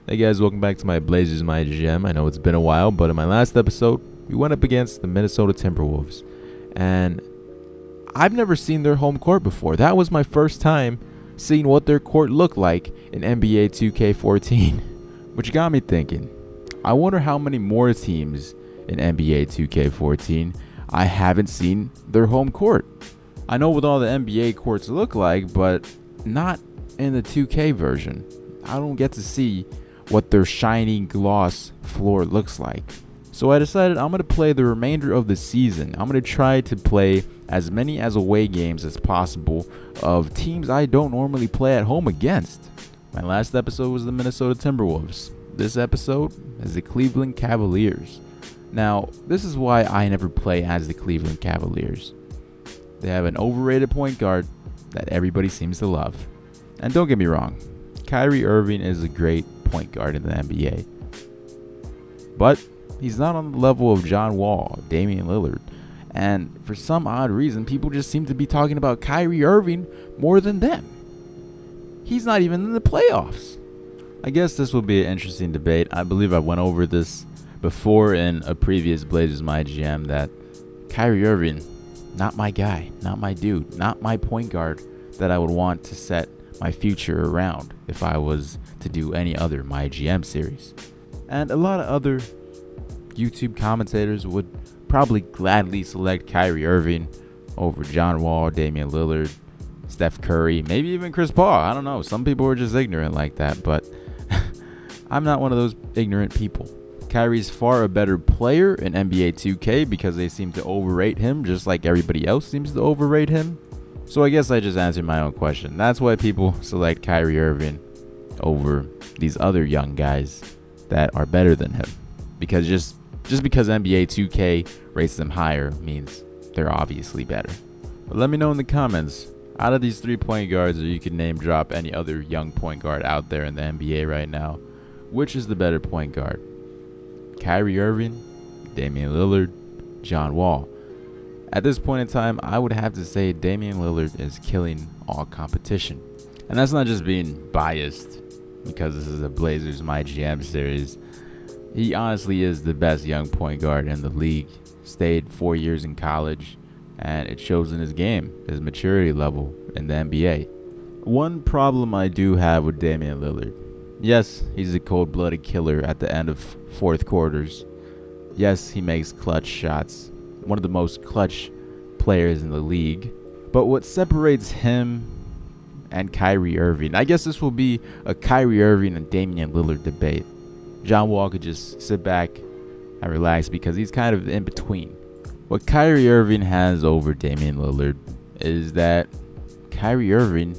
Hey guys, welcome back to my Blazers MyGM. I know it's been a while, but in my last episode, we went up against the Minnesota Timberwolves. And I've never seen their home court before. That was my first time seeing what their court looked like in NBA 2K14. Which got me thinking, I wonder how many more teams in NBA 2K14 I haven't seen their home court. I know what all the NBA courts look like, but not in the 2K version. I don't get to see what their shiny gloss floor looks like. So I decided I'm going to play the remainder of the season. I'm going to try to play as many as away games as possible of teams I don't normally play at home against. My last episode was the Minnesota Timberwolves. This episode is the Cleveland Cavaliers. Now, this is why I never play as the Cleveland Cavaliers. They have an overrated point guard that everybody seems to love. And don't get me wrong, Kyrie Irving is a great point guard in the NBA. But he's not on the level of John Wall, Damian Lillard. And for some odd reason, people just seem to be talking about Kyrie Irving more than them. He's not even in the playoffs. I guess this will be an interesting debate. I believe I went over this before in a previous Blazers MyGM that Kyrie Irving, not my guy, not my dude, not my point guard that I would want to set my future around if I was to do any other MyGM series. And a lot of other YouTube commentators would probably gladly select Kyrie Irving over John Wall, Damian Lillard, Steph Curry, maybe even Chris Paul. I don't know. Some people are just ignorant like that, but I'm not one of those ignorant people. Kyrie's far a better player in NBA 2K because they seem to overrate him just like everybody else seems to overrate him. So I guess I just answered my own question. That's why people select Kyrie Irving over these other young guys that are better than him. Because just because NBA 2K rates them higher means they're obviously better. But let me know in the comments, out of these 3 point guards, or you can name drop any other young point guard out there in the NBA right now, which is the better point guard? Kyrie Irving, Damian Lillard, John Wall. At this point in time, I would have to say Damian Lillard is killing all competition. And that's not just being biased because this is a Blazers MyGM series. He honestly is the best young point guard in the league. Stayed 4 years in college, and it shows in his game, his maturity level in the NBA. One problem I do have with Damian Lillard. Yes, he's a cold-blooded killer at the end of fourth quarters. Yes, he makes clutch shots. One of the most clutch players in the league. But what separates him and Kyrie Irving, I guess this will be a Kyrie Irving and Damian Lillard debate. John Wall could just sit back and relax because he's kind of in between. What Kyrie Irving has over Damian Lillard is that Kyrie Irving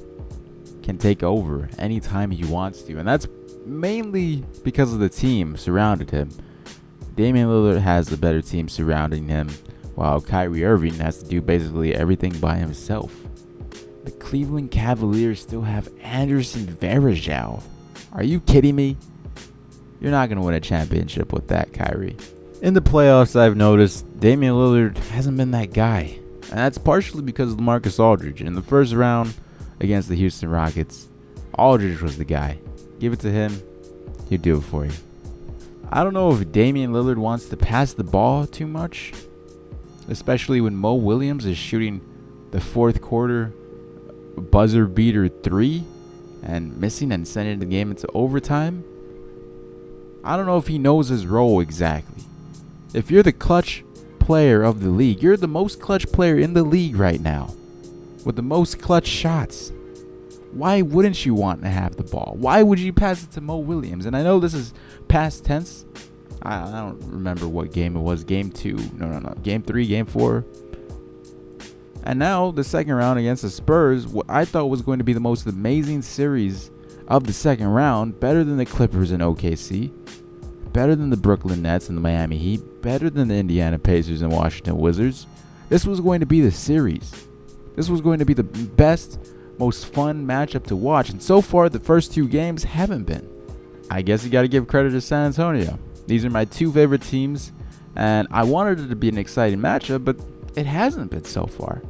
can take over anytime he wants to, and that's mainly because of the team surrounded him. Damian Lillard has a better team surrounding him, while Kyrie Irving has to do basically everything by himself. The Cleveland Cavaliers still have Anderson Varejao. Are you kidding me? You're not going to win a championship with that, Kyrie. In the playoffs, I've noticed Damian Lillard hasn't been that guy. And that's partially because of LaMarcus Aldridge. In the first round against the Houston Rockets, Aldridge was the guy. Give it to him, he'll do it for you. I don't know if Damian Lillard wants to pass the ball too much, especially when Mo Williams is shooting the fourth quarter buzzer beater 3 and missing and sending the game into overtime. I don't know if he knows his role exactly. If you're the clutch player of the league, you're the most clutch player in the league right now with the most clutch shots. Why wouldn't you want to have the ball? Why would you pass it to Mo Williams? And I know this is past tense. I don't remember what game it was. Game 2. No. Game 3, game 4. And now the second round against the Spurs, what I thought was going to be the most amazing series of the second round. Better than the Clippers and OKC. Better than the Brooklyn Nets and the Miami Heat. Better than the Indiana Pacers and Washington Wizards. This was going to be the series. This was going to be the best, most fun matchup to watch. And so far, the first 2 games haven't been. I guess you got to give credit to San Antonio. These are my 2 favorite teams. And I wanted it to be an exciting matchup, but it hasn't been so far.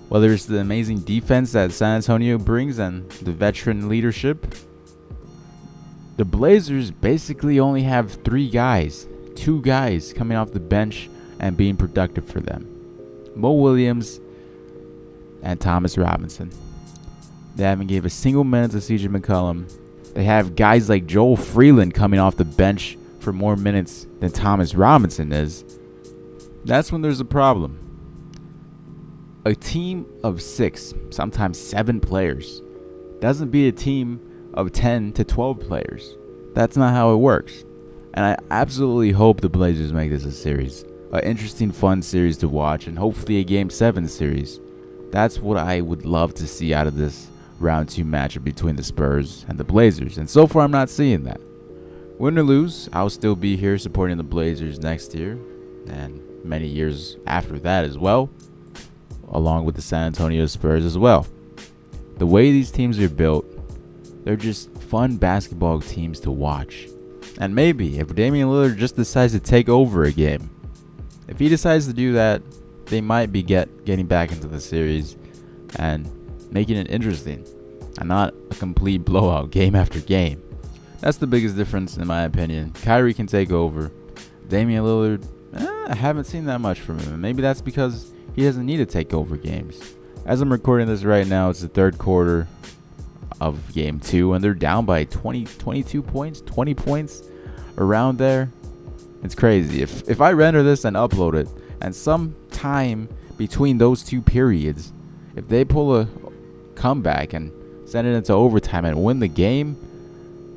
Whether it's the amazing defense that San Antonio brings and the veteran leadership, the Blazers basically only have 2 guys coming off the bench and being productive for them. Mo Williams and Thomas Robinson. They haven't gave a single minute to CJ McCollum. They have guys like Joel Freeland coming off the bench for more minutes than Thomas Robinson is. That's when there's a problem. A team of 6, sometimes 7 players doesn't beat a team of 10 to 12 players. That's not how it works. And I absolutely hope the Blazers make this a series. An interesting, fun series to watch, and hopefully a Game 7 series. That's what I would love to see out of this round 2 matchup between the Spurs and the Blazers. And so far, I'm not seeing that. Win or lose, I'll still be here supporting the Blazers next year and many years after that as well, along with the San Antonio Spurs as well. The way these teams are built, they're just fun basketball teams to watch. And maybe if Damian Lillard just decides to take over a game, if he decides to do that, they might be getting back into the series and making it interesting and not a complete blowout game after game. That's the biggest difference in my opinion. Kyrie can take over. Damian Lillard, I haven't seen that much from him. And maybe that's because he doesn't need to take over games. As I'm recording this right now, it's the 3rd quarter of Game 2, and they're down by 22 points, 20 points, around there. It's crazy. If I render this and upload it, and some time between those 2 periods, if they pull a comeback and send it into overtime and win the game,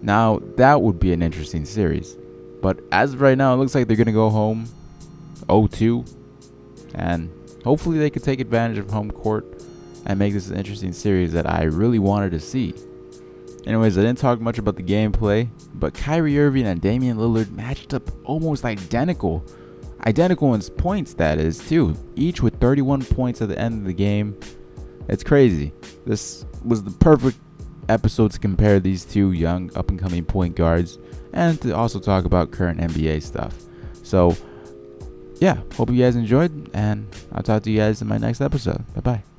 now that would be an interesting series. But as of right now, it looks like they're going to go home 0-2, and hopefully they could take advantage of home court and make this an interesting series that I really wanted to see. Anyways, I didn't talk much about the gameplay, but Kyrie Irving and Damian Lillard matched up almost identical in points, that is, too. Each with 31 points at the end of the game. It's crazy. This was the perfect episode to compare these 2 young up-and-coming point guards and to also talk about current NBA stuff. So, yeah, hope you guys enjoyed, and I'll talk to you guys in my next episode. Bye-bye.